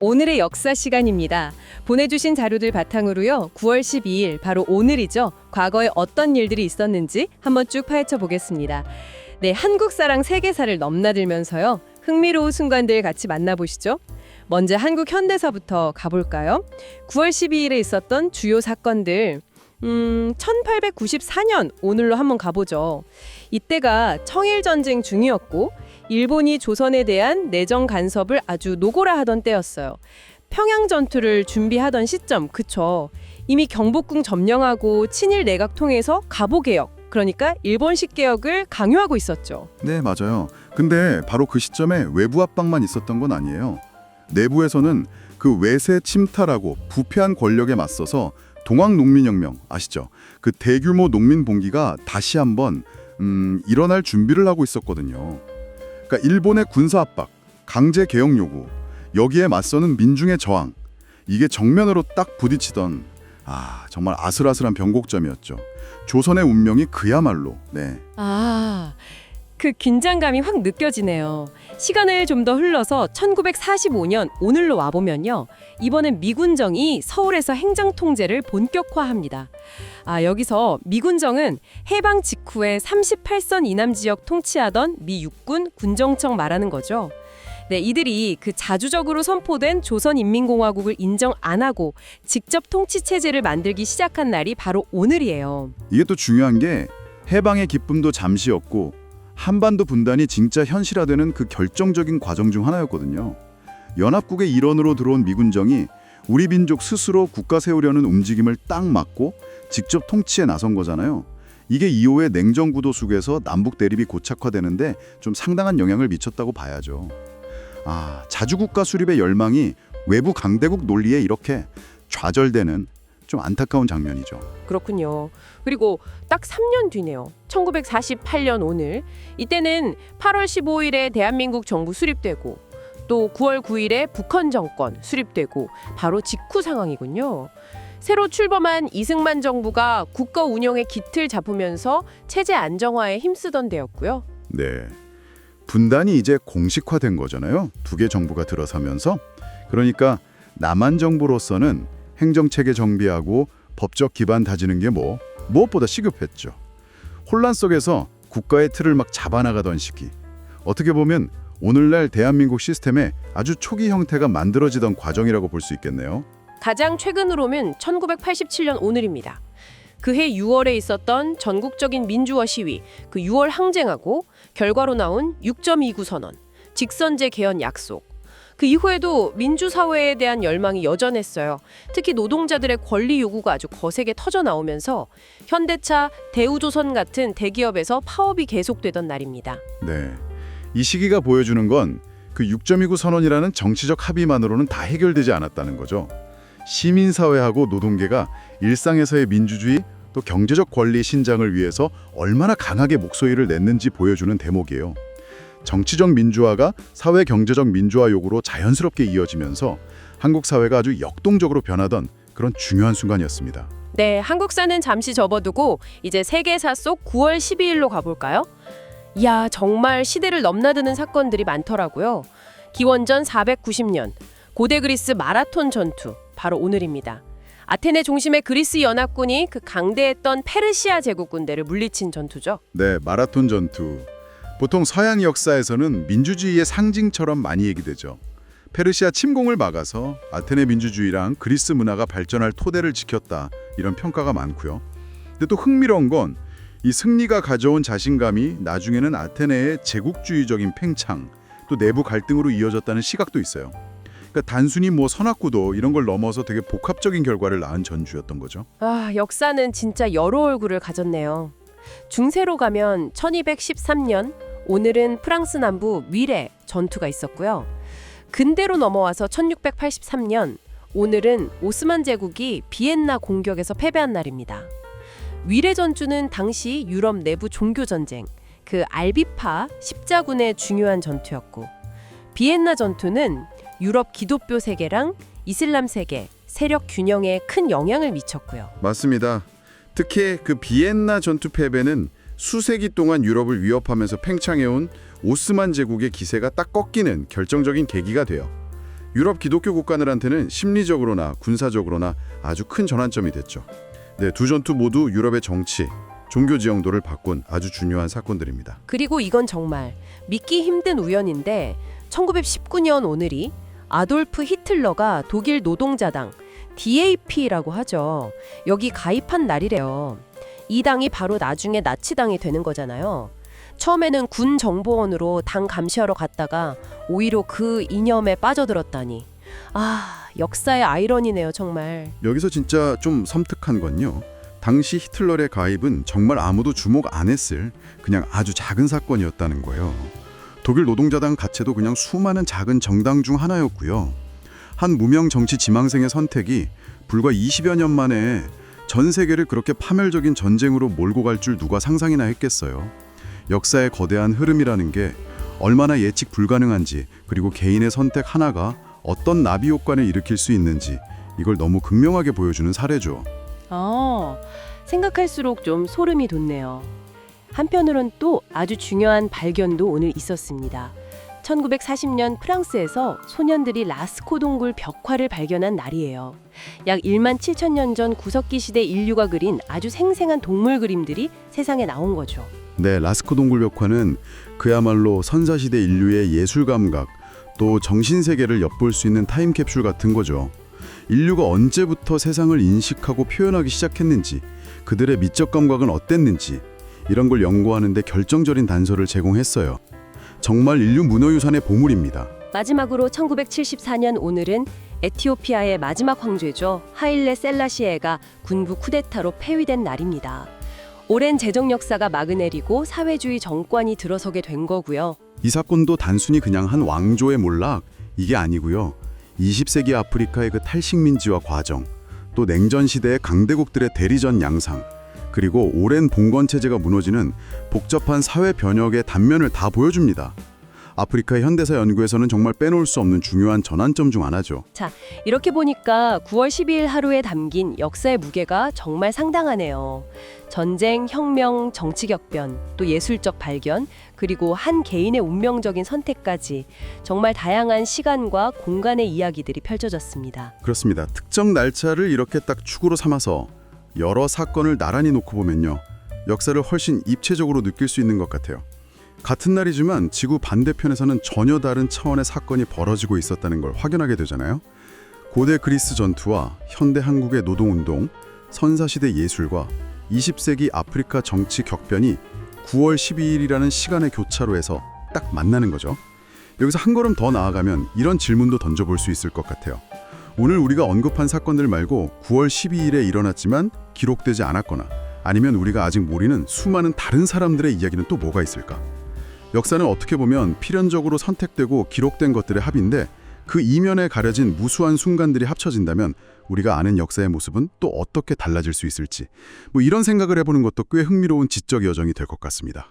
오늘의 역사 시간입니다. 보내주신 자료들 바탕으로요. 9월 12일, 바로 오늘이죠. 과거에 어떤 일들이 있었는지 한번 쭉 파헤쳐 보겠습니다. 네, 한국사랑 세계사를 넘나들면서요. 흥미로운 순간들 같이 만나보시죠. 먼저 한국 현대사부터 가볼까요? 9월 12일에 있었던 주요 사건들. 1894년 오늘로 한번 가보죠. 이때가 청일전쟁 중이었고 일본이 조선에 대한 내정 간섭을 아주 노골화 하던 때였어요. 평양 전투를 준비하던 시점, 그쵸. 이미 경복궁 점령하고 친일 내각 통해서 갑오개혁, 그러니까 일본식 개혁을 강요하고 있었죠. 네, 맞아요. 근데 바로 그 시점에 외부 압박만 있었던 건 아니에요. 내부에서는 그 외세 침탈하고 부패한 권력에 맞서서 동학농민혁명 아시죠? 그 대규모 농민 봉기가 다시 한번 일어날 준비를 하고 있었거든요. 그러니까 일본의 군사 압박, 강제 개혁 요구, 여기에 맞서는 민중의 저항, 이게 정면으로 딱 부딪히던 정말 아슬아슬한 변곡점이었죠. 조선의 운명이 그야말로 그 긴장감이 확 느껴지네요. 시간을 좀 더 흘러서 1945년 오늘로 와보면요. 이번엔 미군정이 서울에서 행정통제를 본격화합니다. 여기서 미군정은 해방 직후에 38선 이남 지역 통치하던 미 육군 군정청 말하는 거죠. 네, 이들이 그 자주적으로 선포된 조선인민공화국을 인정 안 하고 직접 통치 체제를 만들기 시작한 날이 바로 오늘이에요. 이게 또 중요한 게 해방의 기쁨도 잠시였고 한반도 분단이 진짜 현실화되는 그 결정적인 과정 중 하나였거든요. 연합국의 일원으로 들어온 미군정이 우리 민족 스스로 국가 세우려는 움직임을 딱 막고 직접 통치에 나선 거잖아요. 이게 이후의 냉전구도 속에서 남북 대립이 고착화되는데 좀 상당한 영향을 미쳤다고 봐야죠. 자주국가 수립의 열망이 외부 강대국 논리에 이렇게 좌절되는 좀 안타까운 장면이죠. 그렇군요. 그리고 딱 3년 뒤네요. 1948년 오늘. 이때는 8월 15일에 대한민국 정부 수립되고 또 9월 9일에 북한 정권 수립되고 바로 직후 상황이군요. 새로 출범한 이승만 정부가 국가 운영의 기틀 잡으면서 체제 안정화에 힘쓰던 때였고요. 네. 분단이 이제 공식화된 거잖아요. 두 개 정부가 들어서면서. 그러니까 남한 정부로서는 행정체계 정비하고 법적 기반 다지는 게 무엇보다 시급했죠. 혼란 속에서 국가의 틀을 막 잡아나가던 시기. 어떻게 보면 오늘날 대한민국 시스템의 아주 초기 형태가 만들어지던 과정이라고 볼 수 있겠네요. 가장 최근으로는 1987년 오늘입니다. 그해 6월에 있었던 전국적인 민주화 시위, 그 6월 항쟁하고 결과로 나온 6.29 선언, 직선제 개헌 약속. 그 이후에도 민주사회에 대한 열망이 여전했어요. 특히 노동자들의 권리 요구가 아주 거세게 터져 나오면서 현대차, 대우조선 같은 대기업에서 파업이 계속되던 날입니다. 네. 이 시기가 보여주는 건 그 6.29 선언이라는 정치적 합의만으로는 다 해결되지 않았다는 거죠. 시민사회하고 노동계가 일상에서의 민주주의 또 경제적 권리 신장을 위해서 얼마나 강하게 목소리를 냈는지 보여주는 대목이에요. 정치적 민주화가 사회 경제적 민주화 요구로 자연스럽게 이어지면서 한국 사회가 아주 역동적으로 변하던 그런 중요한 순간이었습니다. 네, 한국사는 잠시 접어두고 이제 세계사 속 9월 12일로 가볼까요? 이야, 정말 시대를 넘나드는 사건들이 많더라고요. 기원전 490년, 고대 그리스 마라톤 전투, 바로 오늘입니다. 아테네 중심의 그리스 연합군이 그 강대했던 페르시아 제국 군대를 물리친 전투죠. 네, 마라톤 전투. 보통 서양 역사에서는 민주주의의 상징처럼 많이 얘기되죠. 페르시아 침공을 막아서 아테네 민주주의랑 그리스 문화가 발전할 토대를 지켰다, 이런 평가가 많고요. 근데 또 흥미로운 건 이 승리가 가져온 자신감이 나중에는 아테네의 제국주의적인 팽창, 또 내부 갈등으로 이어졌다는 시각도 있어요. 그러니까 단순히 선악구도 이런 걸 넘어서 되게 복합적인 결과를 낳은 전주였던 거죠. 역사는 진짜 여러 얼굴을 가졌네요. 중세로 가면 1213년, 오늘은 프랑스 남부 위레 전투가 있었고요. 근대로 넘어와서 1683년, 오늘은 오스만 제국이 비엔나 공격에서 패배한 날입니다. 위레 전투는 당시 유럽 내부 종교 전쟁, 그 알비파 십자군의 중요한 전투였고, 비엔나 전투는 유럽 기독교 세계랑 이슬람 세계, 세력 균형에 큰 영향을 미쳤고요. 맞습니다. 특히 그 비엔나 전투 패배는 수세기 동안 유럽을 위협하면서 팽창해온 오스만 제국의 기세가 딱 꺾이는 결정적인 계기가 돼요. 유럽 기독교 국가들한테는 심리적으로나 군사적으로나 아주 큰 전환점이 됐죠. 네, 두 전투 모두 유럽의 정치, 종교 지형도를 바꾼 아주 중요한 사건들입니다. 그리고 이건 정말 믿기 힘든 우연인데 1919년 오늘이 아돌프 히틀러가 독일 노동자당 DAP라고 하죠. 여기 가입한 날이래요. 이 당이 바로 나중에 나치당이 되는 거잖아요. 처음에는 군 정보원으로 당 감시하러 갔다가 오히려 그 이념에 빠져들었다니. 아, 역사의 아이러니네요, 정말. 여기서 진짜 좀 섬뜩한 건요. 당시 히틀러의 가입은 정말 아무도 주목 안 했을 그냥 아주 작은 사건이었다는 거예요. 독일 노동자당 가체도 그냥 수많은 작은 정당 중 하나였고요. 한 무명 정치 지망생의 선택이 불과 20여 년 만에 전 세계를 그렇게 파멸적인 전쟁으로 몰고 갈 줄 누가 상상이나 했겠어요. 역사의 거대한 흐름이라는 게 얼마나 예측 불가능한지, 그리고 개인의 선택 하나가 어떤 나비 효과를 일으킬 수 있는지, 이걸 너무 극명하게 보여주는 사례죠. 생각할수록 좀 소름이 돋네요. 한편으론 또 아주 중요한 발견도 오늘 있었습니다. 1940년 프랑스에서 소년들이 라스코 동굴 벽화를 발견한 날이에요. 약 1만 7천 년 전 구석기 시대 인류가 그린 아주 생생한 동물 그림들이 세상에 나온 거죠. 네, 라스코 동굴 벽화는 그야말로 선사시대 인류의 예술 감각, 또 정신세계를 엿볼 수 있는 타임캡슐 같은 거죠. 인류가 언제부터 세상을 인식하고 표현하기 시작했는지, 그들의 미적 감각은 어땠는지, 이런 걸 연구하는 데 결정적인 단서를 제공했어요. 정말 인류 문화유산의 보물입니다. 마지막으로 1974년 오늘은 에티오피아의 마지막 황제죠. 하일레 셀라시에가 군부 쿠데타로 폐위된 날입니다. 오랜 재정 역사가 막을 내리고 사회주의 정권이 들어서게 된 거고요. 이 사건도 단순히 그냥 한 왕조의 몰락, 이게 아니고요. 20세기 아프리카의 그 탈식민지화 과정, 또 냉전 시대의 강대국들의 대리전 양상, 그리고 오랜 봉건 체제가 무너지는 복잡한 사회 변혁의 단면을 다 보여줍니다. 아프리카의 현대사 연구에서는 정말 빼놓을 수 없는 중요한 전환점 중 하나죠. 자, 이렇게 보니까 9월 12일 하루에 담긴 역사의 무게가 정말 상당하네요. 전쟁, 혁명, 정치 격변, 또 예술적 발견, 그리고 한 개인의 운명적인 선택까지 정말 다양한 시간과 공간의 이야기들이 펼쳐졌습니다. 그렇습니다. 특정 날짜를 이렇게 딱 축으로 삼아서 여러 사건을 나란히 놓고 보면요, 역사를 훨씬 입체적으로 느낄 수 있는 것 같아요. 같은 날이지만 지구 반대편에서는 전혀 다른 차원의 사건이 벌어지고 있었다는 걸 확인하게 되잖아요. 고대 그리스 전투와 현대 한국의 노동운동, 선사시대 예술과 20세기 아프리카 정치 격변이 9월 12일이라는 시간의 교차로 해서 딱 만나는 거죠. 여기서 한 걸음 더 나아가면 이런 질문도 던져볼 수 있을 것 같아요. 오늘 우리가 언급한 사건들 말고 9월 12일에 일어났지만 기록되지 않았거나, 아니면 우리가 아직 모르는 수많은 다른 사람들의 이야기는 또 뭐가 있을까? 역사는 어떻게 보면 필연적으로 선택되고 기록된 것들의 합인데, 그 이면에 가려진 무수한 순간들이 합쳐진다면 우리가 아는 역사의 모습은 또 어떻게 달라질 수 있을지, 이런 생각을 해보는 것도 꽤 흥미로운 지적 여정이 될 것 같습니다.